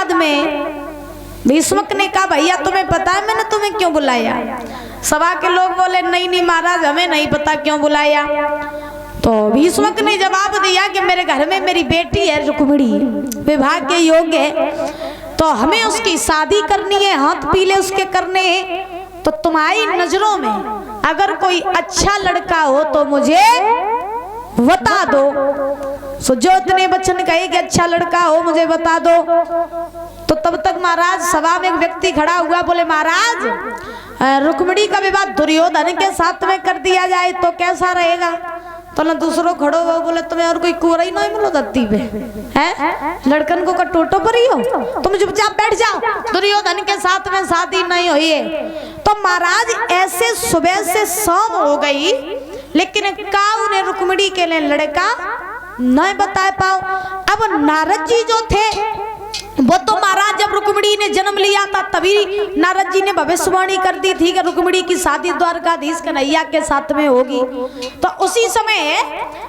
बाद में भीष्मक ने कहा भैया तुम्हें पता है मैंने तुम्हें क्यों बुलाया? सभा के लोग बोले नहीं नहीं महाराज हमें नहीं पता क्यों बुलाया। तो भीष्मक ने जवाब दिया कि मेरे घर में मेरी बेटी है रुक्मिणी, विवाह के योग्य है, तो हमें उसकी शादी करनी है, हाथ पीले उसके करने हैं। तो तुम्हारी नजरों में अगर कोई अच्छा लड़का हो तो मुझे बता दो। सो जो इतने वचन कहे कि अच्छा लड़का हो मुझे बता दो। तो तब तक महाराज सभा में एक व्यक्ति खड़ा हुआ, बोले महाराज रुक्मिणी का विवाह दुर्योधन के साथ में कर दिया जाए तो कैसा रहेगा? तो ना दूसरों खड़ो हुआ बोले तुम्हें और कोई कोरा ही नहीं मिलो धरती पे है, लड़कन को का टोटो पर ही हो, तुम चुपचाप बैठ जाओ, दुर्योधन के साथ में शादी नहीं हुई है। तो महाराज ऐसे सुबह से शाम हो गई लेकिन काऊ ने रुक्मिणी के लिए लड़का नहीं बता पाओ। अब नारद जी जो थे वो तो महाराज जब रुक्मिणी ने जन्म लिया था तभी नारद जी ने भविष्यवाणी कर दी थी कि रुक्मिणी की शादी द्वारकाधीश कन्हैया के साथ में होगी। तो उसी समय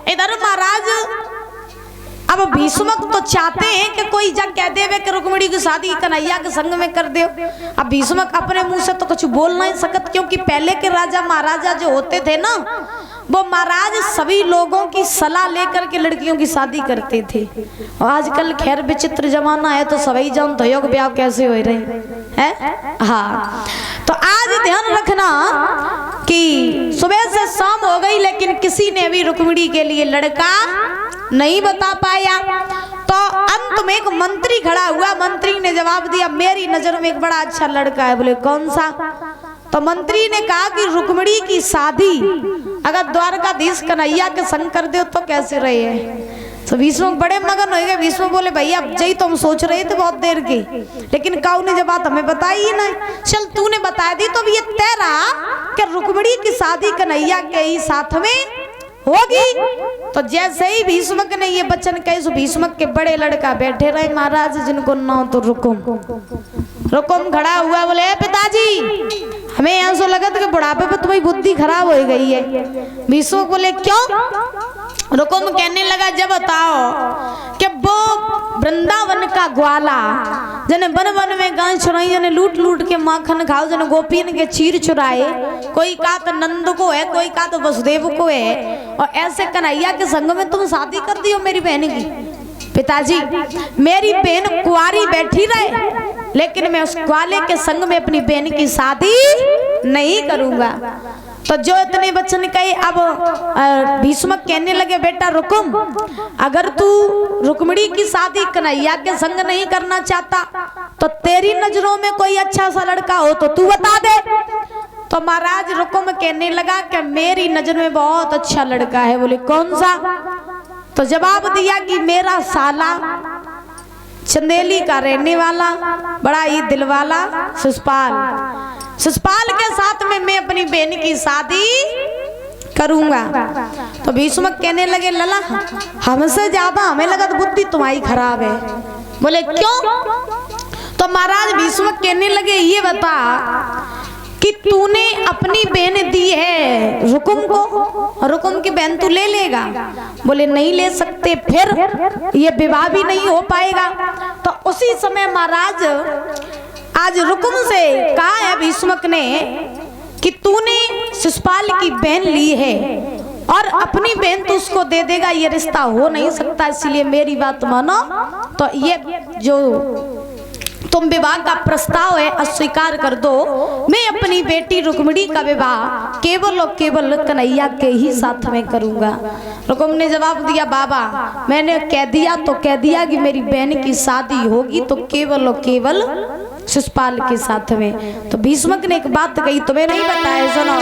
इधर महाराज अब भीष्मक तो चाहते हैं कि कोई जग कह देवे कि रुक्मिणी की शादी कन्हैया के संग में कर दे। अब भीष्मक अपने मुंह से तो कुछ बोल नहीं सकत, क्योंकि पहले के राजा महाराजा जो होते थे ना वो महाराज सभी लोगों की सलाह लेकर के लड़कियों की शादी करते थे। और आजकल खैर विचित्र जमाना है तो सभी जानते हो ब्याह कैसे हो रहे हैं। हाँ तो आज ध्यान रखना कि सुबह से शाम हो गई लेकिन किसी ने भी रुक्मिणी के लिए लड़का नहीं बता पाया। तो अंत में एक मंत्री खड़ा हुआ, मंत्री ने जवाब दिया मेरी नजर में एक बड़ा अच्छा लड़का है। बोले कौन सा? तो मंत्री ने कहा कि रुक्मिणी की शादी अगर द्वारकाधीश कन्हैया के संग कर दो तो कैसे रहे? तो भीष्म बड़े मगन हो गए। भीष्म बोले भैया अब जय तो हम सोच रहे थे बहुत देर की, लेकिन काऊ ने जब बात हमें बताई ही नहीं, चल तूने बता दी तो ये तय रहा कि रुक्मिणी की शादी कन्हैया के ही साथ में होगी। तो जैसे ही भीष्मक ने ये वचन कहे सो भीष्मक के बड़े लड़का बैठे रहे महाराज जिनको नाम तो रुकुम खड़ा हुआ। बोले पिताजी हमें ऐसा लगा था कि बुढ़ापे पे तुम्हारी बुद्धि खराब हो गई है। भीष्मक बोले क्यों? रुकुम कहने लगा जब बताओ कि वो वृंदावन का ग्वाला जने वन वन में गाय चुराई, जने लूट लूट के माखन खाओ, जने गोपियन के चीर चुराए, कोई का तो नंद को है कोई का तो वसुदेव को है, और ऐसे कन्हैया के संग में तुम शादी कर दियो मेरी बहन की। पिताजी मेरी बहन कुंवारी बैठी रहे लेकिन मैं उस ग्वाले के संग में अपनी बहन की शादी नहीं करूंगा। तो जो इतने वचन कहे अब भीष्मक कहने लगे बेटा रुकुम अगर तू रुक्मिणी की शादी कन्हैया के संग नहीं करना चाहता तो तेरी नजरों में कोई अच्छा सा लड़का हो तो तू बता दे। तो महाराज रुकुम कहने लगा कि मेरी नजर में बहुत अच्छा लड़का है। बोले कौन सा? तो जवाब दिया कि मेरा साला चंदेली का रहने वाला बड़ा ही दिल वाला शिशुपाल के साथ में मैं अपनी बहन की शादी करूंगा। तो भीष्मक कहने लगे लला हमसे ज्यादा हमें लगा तो बुद्धि तुम्हारी खराब है। बोले क्यों? तो महाराज भीष्मक कहने लगे ये बता कि तूने अपनी बहन दी है रुकुम को, रुकुम की बहन तू ले लेगा? बोले नहीं ले सकते, फिर ये विवाह भी नहीं हो पाएगा। तो उसी समय महाराज आज रुकुम से कहा है भीष्मक ने कि तूने शिशुपाल की बहन ली है और अपनी बहन तो उसको दे देगा, ये रिश्ता हो नहीं सकता, इसलिए मेरी बात मानो। तो ये जो तुम विवाह का प्रस्ताव है अस्वीकार कर दो। मैं अपनी बेटी रुक्मिणी का विवाह केवल और केवल कन्हैया के ही साथ में करूंगा। रुकुम ने जवाब दिया बाबा मैंने कह दिया तो कह दिया कि मेरी बहन की शादी होगी तो केवल और केवल शिशुपाल के साथ में। तो भीष्मक ने एक बात कही तुम्हें नहीं बताया, सुनो।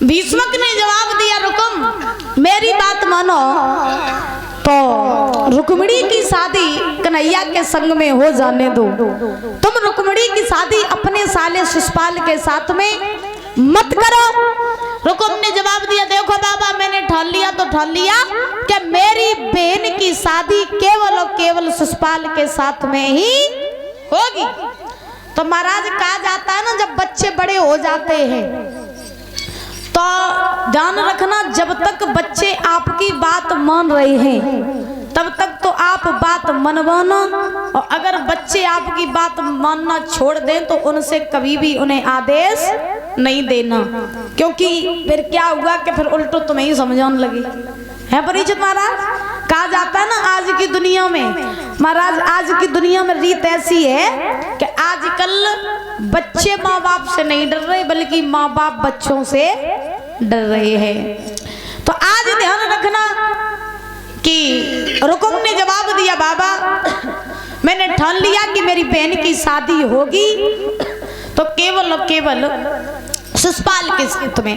भीष्मक ने जवाब दिया, रुकुम मेरी बात मानो, तो रुक्मिणी की शादी कन्हैया के संग में हो जाने दो। तुम रुक्मिणी की शादी अपने साले शिशुपाल के साथ में मत करो। रुकुम ने जवाब दिया, देखो बाबा मैंने ठान लिया तो ठान लिया कि मेरी बहन की शादी केवल और केवल शिशुपाल के साथ में ही होगी। तो महाराज कहा जाता है ना, जब बच्चे बड़े हो जाते हैं तो ध्यान रखना, जब तक बच्चे आपकी बात मान रहे हैं तब तक तो आप बात मनवाना, और अगर बच्चे आपकी बात मानना छोड़ दें तो उनसे कभी भी उन्हें आदेश नहीं देना, क्योंकि फिर क्या हुआ कि फिर उल्टो तुम्हें ही समझाने लगे है परिचित महाराज। कहा जाता है ना, आज की दुनिया में महाराज, आज की दुनिया में रीत ऐसी है कि आजकल बच्चे माँ बाप से नहीं डर रहे बल्कि माँ बाप बच्चों से डर रहे हैं। तो आज ध्यान रखना कि रुकुम ने जवाब दिया, बाबा मैंने ठान लिया कि मेरी बहन की शादी होगी तो केवल और केवल शिशुपाल के साथ में।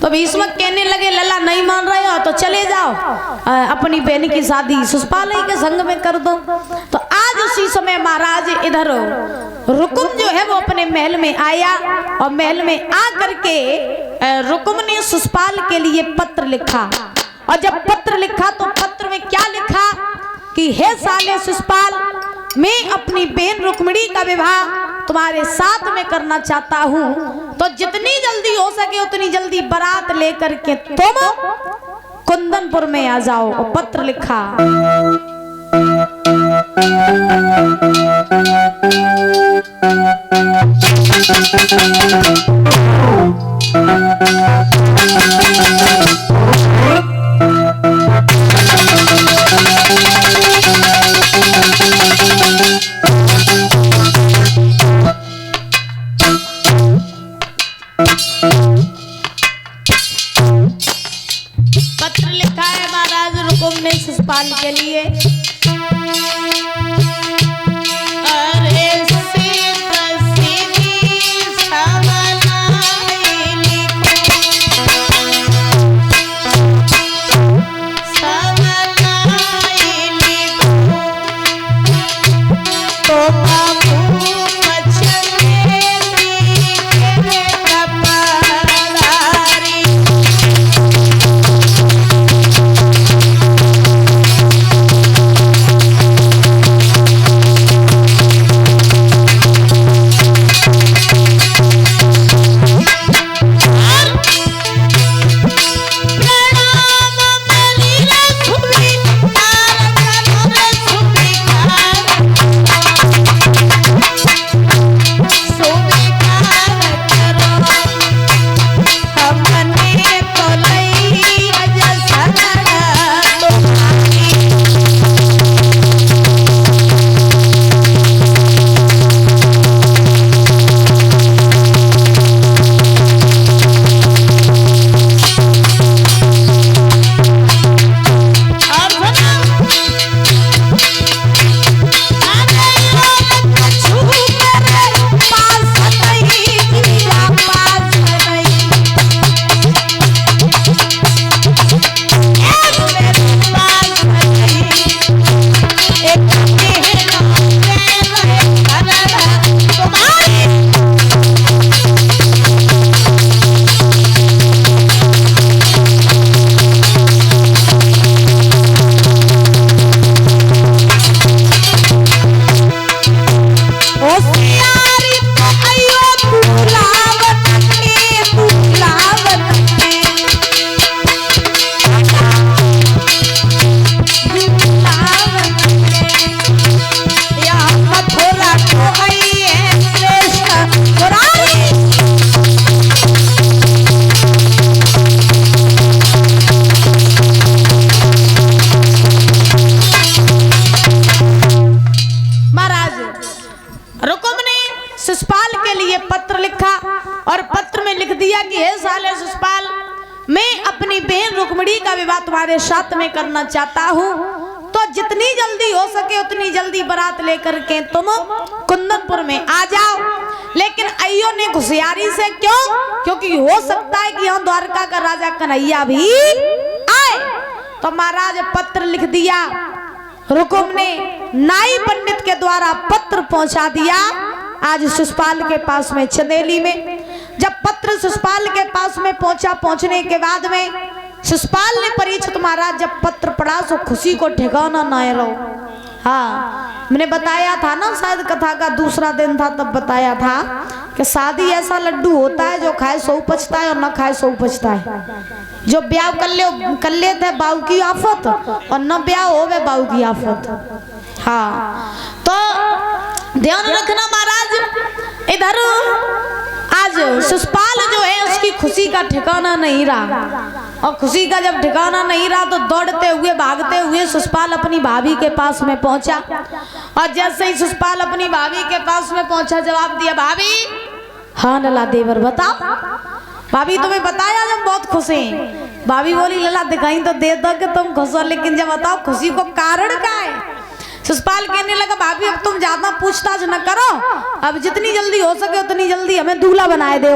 तो भीष्मक कहने लगे, लला नहीं मान रहे हो तो चले जाओ, अपनी बहन की शादी शिशुपाल के संग में कर दो। तो आज उसी समय महाराज इधर रुकुम जो है वो अपने महल में आया, और महल में आ करके रुकुम ने शिशुपाल के लिए पत्र लिखा। और जब पत्र लिखा तो पत्र में क्या लिखा कि हे साले शिशुपाल, मैं अपनी बहन रुक्मिणी का विवाह तुम्हारे साथ में करना चाहता हूँ, तो जितनी जल्दी हो सके उतनी जल्दी बारात लेकर के तुम कुंदनपुर में आ जाओ। और पत्र लिखा। पत्र लिखा है महाराज रुकुम ने शिशुपाल के लिए। मैं अपनी बहन रुक्मिणी का विवाह तुम्हारे साथ में करना चाहता हूँ, तो जितनी जल्दी हो सके उतनी जल्दी बारात लेकर के तुम कुंदनपुर में आ जाओ। लेकिन अय्यो ने होशियारी से, क्यों? क्योंकि हो सकता है कि यहाँ द्वारका का राजा कन्हैया भी आए। तो महाराज पत्र लिख दिया, रुकुम ने नाई पंडित के द्वारा पत्र पहुंचा दिया आज शिशुपाल के पास में चंदेली में। जब पत्र शिशुपाल के पास में पहुंचा, पहुंचने के बाद में शिशुपाल ने परीक्षित महाराज जब पत्र पढ़ा तो खुशी को ठिकाना ना रहो। हाँ, मैंने बताया था ना, शायद कथा का दूसरा दिन था तब बताया था कि शादी ऐसा लड्डू होता है जो खाए सो पचता है और ना खाए सो पचता है। जो ब्याह कर लेते बाऊ की आफत और न ब्याह हो वे बाऊ की आफत। हाँ, तो ध्यान रखना महाराज। इधर आज शिशुपाल जो है उसकी खुशी का ठिकाना नहीं रहा, और खुशी का जब ठिकाना नहीं रहा तो दौड़ते हुए भागते हुए शिशुपाल अपनी भाभी के पास में पहुंचा। और जैसे ही शिशुपाल अपनी भाभी के पास में पहुंचा, जवाब दिया, भाभी। हाँ लला देवर बताओ। भाभी तुम्हें बताया हम बहुत खुश हैं। भाभी बोली, लला दिखाई तो दे दो कि तुम खुश हो, लेकिन जब बताओ खुशी को कारण क्या है। शिशुपाल कहने लगा, भाभी अब तुम ज्यादा पूछताछ न करो, अब जितनी जल्दी हो सके उतनी जल्दी हमें दूल्हा बनाए दो।